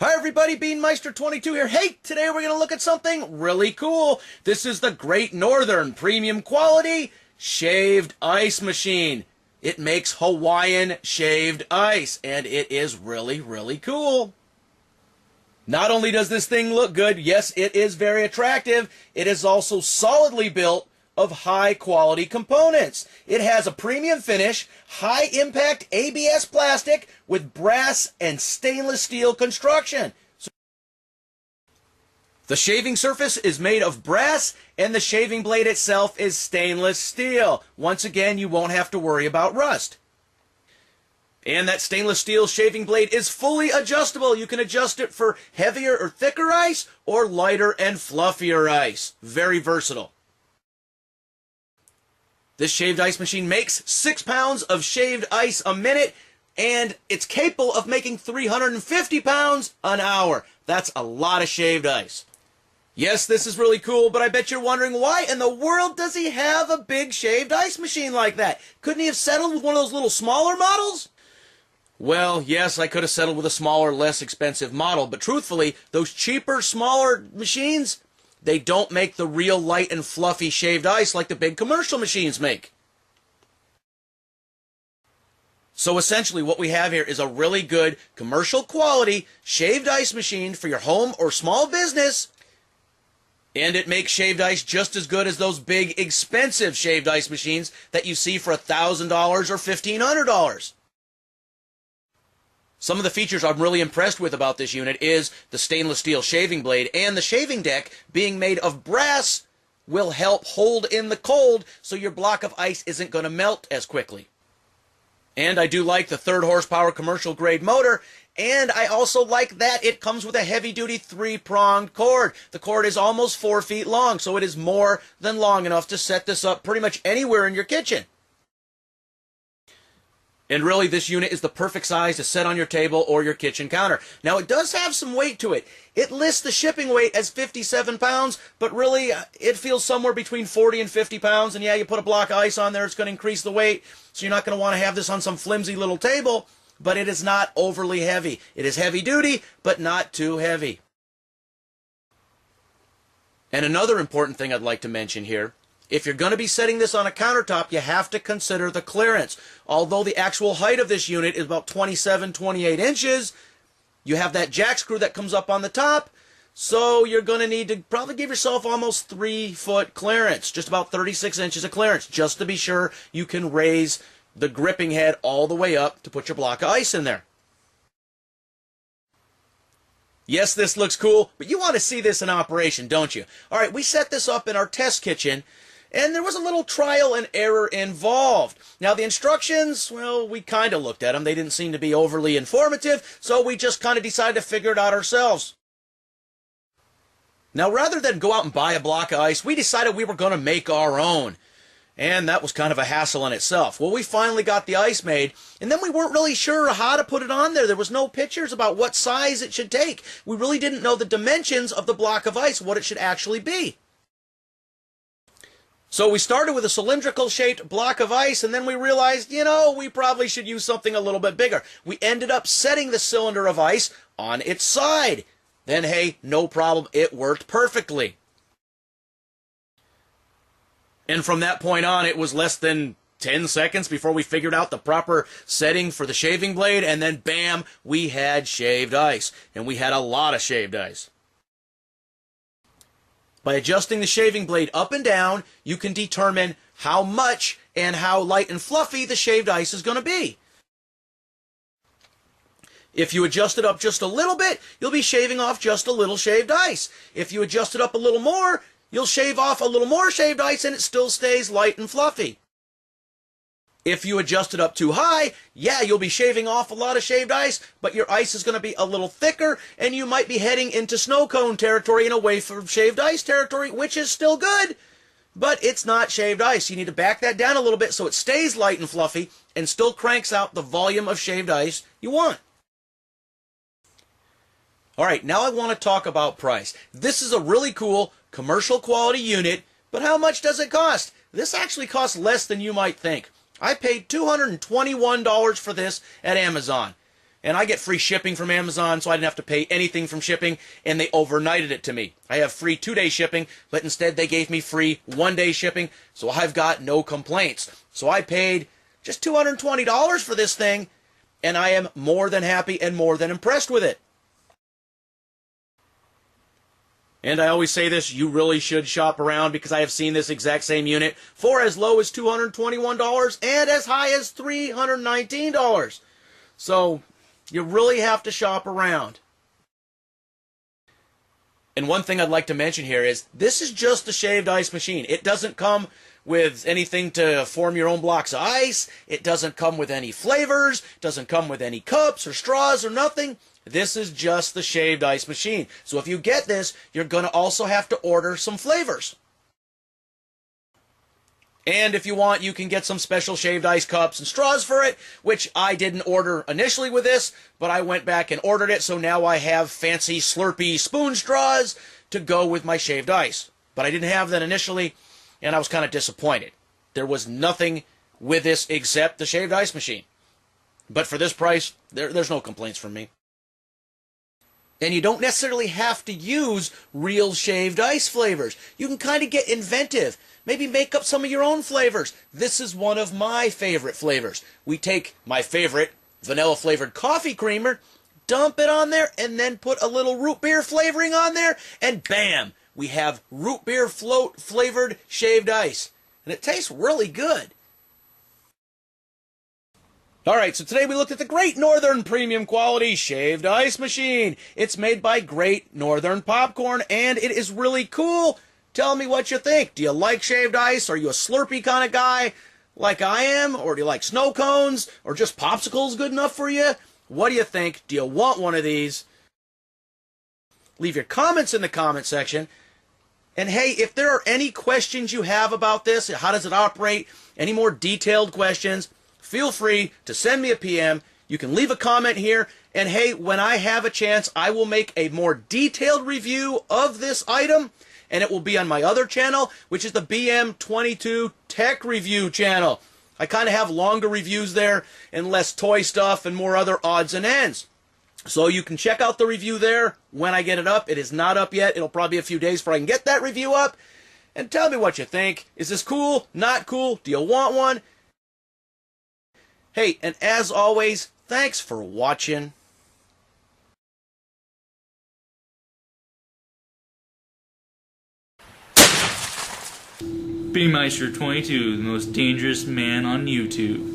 Hi everybody, Beanmeister22 here. Hey, today we're going to look at something really cool. This is the Great Northern Premium Quality Shaved Ice Machine. It makes Hawaiian shaved ice, and it is really, really cool. Not only does this thing look good, yes, it is very attractive, it is also solidly built of high-quality components. It has a premium finish, high-impact ABS plastic with brass and stainless steel construction. The shaving surface is made of brass, and the shaving blade itself is stainless steel. Once again, you won't have to worry about rust. And that stainless steel shaving blade is fully adjustable. You can adjust it for heavier or thicker ice, or lighter and fluffier ice. Very versatile. This shaved ice machine makes 6 pounds of shaved ice a minute, and it's capable of making 350 pounds an hour. That's a lot of shaved ice. Yes, this is really cool, but I bet you're wondering, why in the world does he have a big shaved ice machine like that? Couldn't he have settled with one of those little smaller models? Well, yes, I could have settled with a smaller, less expensive model, but truthfully, those cheaper, smaller machines, they don't make the real light and fluffy shaved ice like the big commercial machines make. So essentially what we have here is a really good commercial quality shaved ice machine for your home or small business, and it makes shaved ice just as good as those big expensive shaved ice machines that you see for $1,000 or $1,500. Some of the features I'm really impressed with about this unit is the stainless steel shaving blade, and the shaving deck being made of brass will help hold in the cold so your block of ice isn't going to melt as quickly. And I do like the 3rd horsepower commercial grade motor, and I also like that it comes with a heavy duty 3-pronged cord. The cord is almost 4 feet long, so it is more than long enough to set this up pretty much anywhere in your kitchen. And really, this unit is the perfect size to set on your table or your kitchen counter. Now, it does have some weight to it. It lists the shipping weight as 57 pounds, but really, it feels somewhere between 40 and 50 pounds. And yeah, you put a block of ice on there, it's going to increase the weight. So you're not going to want to have this on some flimsy little table, but it is not overly heavy. It is heavy duty, but not too heavy. And another important thing I'd like to mention here, if you're going to be setting this on a countertop, you have to consider the clearance. Although the actual height of this unit is about 27, 28 inches, you have that jack screw that comes up on the top, so you're going to need to probably give yourself almost 3-foot clearance, just about 36 inches of clearance, just to be sure you can raise the gripping head all the way up to put your block of ice in there. Yes, this looks cool, but you want to see this in operation, don't you? All right, we set this up in our test kitchen, and there was a little trial and error involved. Now, the instructions, well, we kind of looked at them. They didn't seem to be overly informative, so we just kind of decided to figure it out ourselves. Now, rather than go out and buy a block of ice, we decided we were going to make our own. And that was kind of a hassle in itself. Well, we finally got the ice made, and then we weren't really sure how to put it on there. There was no pictures about what size it should take. We really didn't know the dimensions of the block of ice, what it should actually be. So we started with a cylindrical shaped block of ice, and then we realized, we probably should use something a little bit bigger. We ended up setting the cylinder of ice on its side. Then, hey, no problem, it worked perfectly. And from that point on, it was less than 10 seconds before we figured out the proper setting for the shaving blade, and then bam, we had shaved ice. And we had a lot of shaved ice. By adjusting the shaving blade up and down, you can determine how much and how light and fluffy the shaved ice is going to be. If you adjust it up just a little bit, you'll be shaving off just a little shaved ice. If you adjust it up a little more, you'll shave off a little more shaved ice and it still stays light and fluffy. If you adjust it up too high, yeah, you'll be shaving off a lot of shaved ice, but your ice is going to be a little thicker, and you might be heading into snow cone territory and away from shaved ice territory, which is still good, but it's not shaved ice. You need to back that down a little bit so it stays light and fluffy and still cranks out the volume of shaved ice you want. All right, now I want to talk about price. This is a really cool commercial quality unit, but how much does it cost? This actually costs less than you might think. I paid $221 for this at Amazon. And I get free shipping from Amazon, so I didn't have to pay anything from shipping, and they overnighted it to me. I have free 2-day shipping, but instead they gave me free 1-day shipping, so I've got no complaints. So I paid just $220 for this thing, and I am more than happy and more than impressed with it. And I always say this, you really should shop around, because I have seen this exact same unit for as low as $221 and as high as $319. So you really have to shop around. And one thing I'd like to mention here is this is just a shaved ice machine. It doesn't come with anything to form your own blocks of ice. It doesn't come with any flavors. It doesn't come with any cups or straws or nothing. This is just the shaved ice machine. So if you get this, you're going to also have to order some flavors. And if you want, you can get some special shaved ice cups and straws for it, which I didn't order initially with this, but I went back and ordered it, so now I have fancy Slurpee spoon straws to go with my shaved ice. But I didn't have that initially, and I was kind of disappointed. There was nothing with this except the shaved ice machine. But for this price, there's no complaints from me. And you don't necessarily have to use real shaved ice flavors. You can kind of get inventive. Maybe make up some of your own flavors. This is one of my favorite flavors. We take my favorite vanilla flavored coffee creamer, dump it on there, and then put a little root beer flavoring on there, and bam, we have root beer float flavored shaved ice. And it tastes really good. Alright, so today we looked at the Great Northern Premium Quality Shaved Ice Machine. It's made by Great Northern Popcorn, and it is really cool. Tell me what you think. Do you like shaved ice? Are you a Slurpee kind of guy like I am? Or do you like snow cones? Or just popsicles good enough for you? What do you think? Do you want one of these? Leave your comments in the comment section. And hey, if there are any questions you have about this, how does it operate, any more detailed questions, feel free to send me a PM. You can leave a comment here. And hey, when I have a chance, I will make a more detailed review of this item. And it will be on my other channel, which is the BM22 Tech Review channel. I kind of have longer reviews there and less toy stuff and more other odds and ends. So you can check out the review there when I get it up. It is not up yet. It'll probably be a few days before I can get that review up. And tell me what you think. Is this cool? Not cool? Do you want one? Hey, and as always, thanks for watching. BMeister22, the most dangerous man on YouTube.